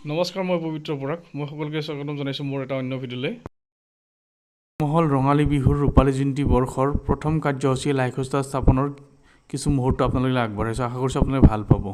নমস্কাৰ, মই পবিত্ৰ বৰাক। মই সকলোকে স্বাগতম জনাইছোঁ মোৰ এটা অন্য ভিডিঅ'লৈ। মহল ৰঙালী বিহুৰ ৰূপালী জয়ন্তী বৰ্ষৰ প্ৰথম কাৰ্যসূচী লাইখোষ্টা স্থাপনৰ কিছু মুহূৰ্ত আপোনালোকে আগবঢ়াইছোঁ। আশা কৰিছোঁ আপোনালোকে ভাল পাব।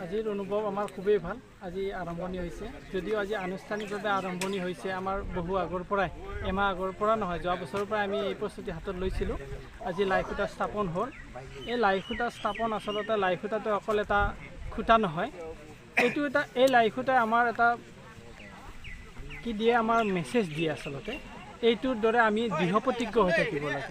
আজিৰ অনুভৱ আমাৰ খুবেই ভাল। আজি আৰম্ভণি হৈছে, যদিও আজি আনুষ্ঠানিকভাৱে আৰম্ভণি হৈছে আমাৰ বহু আগৰ পৰাই, এমাহ আগৰ পৰা নহয়, যোৱা বছৰৰ পৰাই আমি এই প্ৰস্তুতি হাতত লৈছিলোঁ। আজি লাইখুঁটা স্থাপন হ'ল। এই লাইখুঁটা স্থাপন আচলতে লাইখুঁটাটো অকল এটা খুঁটা নহয়, এই লাইখুঁটাই আমাৰ এটা কি দিয়ে, আমাৰ মেছেজ দিয়ে। আচলতে এইটোৰ দৰে আমি দৃঢ় প্ৰতিজ্ঞ হৈ থাকিব লাগিব।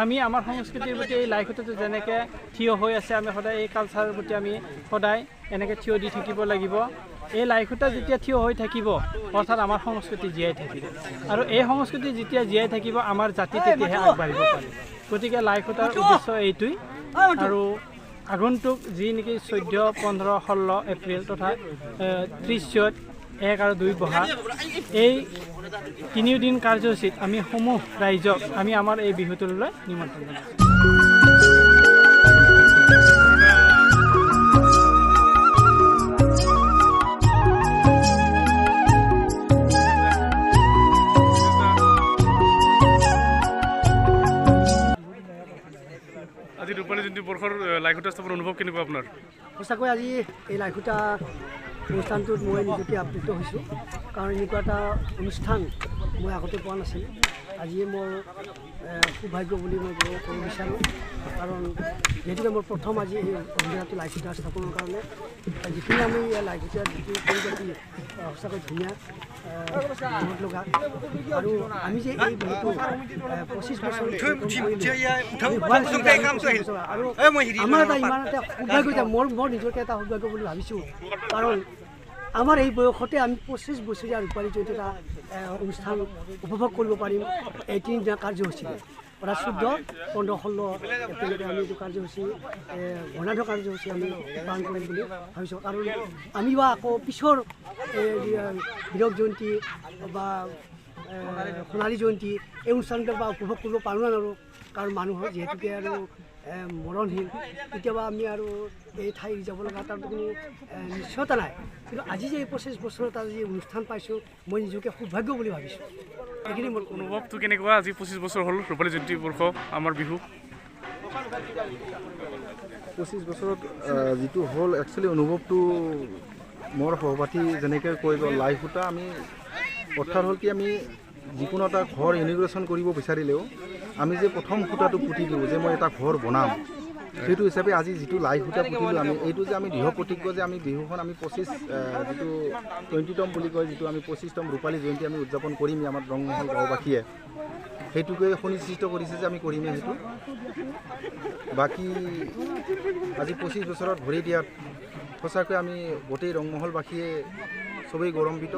আমি আমাৰ সংস্কৃতিৰ প্ৰতি এই লাইখুঁটাটো যেনেকৈ থিয় হৈ আছে, আমি সদায় এই কালচাৰৰ প্ৰতি আমি সদায় এনেকৈ থিয় দি থাকিব লাগিব। এই লাইখুঁটা যেতিয়া থিয় হৈ থাকিব, অৰ্থাৎ আমাৰ সংস্কৃতি জীয়াই থাকিব, আৰু এই সংস্কৃতি যেতিয়া জীয়াই থাকিব, আমাৰ জাতি তেতিয়াহে আগবাঢ়িব পাৰে। গতিকে লাইখুঁটাৰ উদ্দেশ্য এইটোৱেই। আৰু আগন্তুক যি নেকি 14, 15, 16 এপ্ৰিল তথা 30 চৈত, 1 আৰু 2 বহাগ, এই 3 দিন কাৰ্যসূচীত আমি সমূহ ৰাইজক আমি আমাৰ এই বিহুটোলৈ নিমন্ত্ৰণ জনাইছোঁ। আজি ৰূপালী জয়ন্তী বৰ্ষৰ লাইখুঁটা স্থাপনৰ অনুভৱ কেনেকুৱা আপোনাৰ? সঁচাকৈ আজি এই লাইখুঁটা অনুষ্ঠানটোত মই নিজকে আপ্লুত হৈছোঁ, কাৰণ এনেকুৱা এটা অনুষ্ঠান মই আগতে পোৱা নাছিলোঁ। আজিয়ে মোৰ সৌভাগ্য বুলি মই ক'ব বিচাৰোঁ, কাৰণ যিহেতুকে মোৰ প্ৰথম আজি এই অভিযানটো লাইখুঁটা স্থাপনৰ কাৰণে যিখিনি আমি লাইখুঁটা যিটো পৰিপাটি সঁচাকৈ ধুনীয়া মনত লগা, আৰু আমি যে এই বিহুটো 25 বছৰ আৰু আমাৰ এটা ইমান এটা সৌভাগ্য যে মোৰ নিজকে এটা সৌভাগ্য বুলি ভাবিছোঁ, কাৰণ আমাৰ এই বয়সতে আমি 25 বছৰীয়া ৰূপালী জয়ন্তী এটা অনুষ্ঠান উপভোগ কৰিব পাৰিম এই 3 দিনীয়া কাৰ্যসূচীৰে। অৰ্থাৎ 14, 15, 16 এপ্ৰিলতে আমি এইটো কাৰ্যসূচী বৰ্ণাঢ্য কাৰ্যসূচী আমি পালন কৰিম বুলি ভাবিছোঁ। কাৰণ আমি বা আকৌ পিছৰ হীৰক জয়ন্তী বা সোণালী জয়ন্তী এই অনুষ্ঠানবিলাক বা উপভোগ কৰিব পাৰোঁ নে নোৱাৰোঁ, কাৰণ মানুহৰ যিহেতুকে আৰু মৰণশীল, কেতিয়াবা আমি আৰু এই ঠাই যাব লগা তাৰ কোনো নিশ্চয়তা নাই। কিন্তু আজি যে এই 25 বছৰত আজি অনুষ্ঠান পাইছোঁ, মই নিজকে সৌভাগ্য বুলি ভাবিছোঁ। এইখিনি মোৰ অনুভৱটো কেনেকুৱা? আজি 25 বছৰ হ'ল ৰূপালী জয়ন্তী বৰ্ষ আমাৰ বিহু। 25 বছৰত যিটো হ'ল একচুৱেলি অনুভৱটো মোৰ সহপাঠী যেনেকৈ কৈ গ'ল, লাইখুঁটা আমি অৰ্থাৎ হ'ল কি, আমি যিকোনো এটা ঘৰ ইনগ্ৰেশ্যন কৰিব বিচাৰিলেও আমি যে প্ৰথম খুঁটাটো পুতি দিওঁ যে মই এটা ঘৰ বনাম, সেইটো হিচাপে আজি যিটো লাইখুঁটা পুতিলোঁ আমি, এইটো যে আমি দৃঢ় প্ৰতিজ্ঞ যে আমি বিহুখন আমি 25 যিটো 20তম বুলি কয়, যিটো আমি 25তম ৰূপালী জয়ন্তী আমি উদযাপন কৰিমেই আমাৰ ৰংমহল গাঁওবাসীয়ে, সেইটোকে সুনিশ্চিত কৰিছে যে আমি কৰিমেই সেইটো। বাকী আজি 25 বছৰত ভৰি দিয়াত সঁচাকৈ আমি গোটেই ৰংমহলবাসীয়ে চবেই গৌৰৱান্বিত।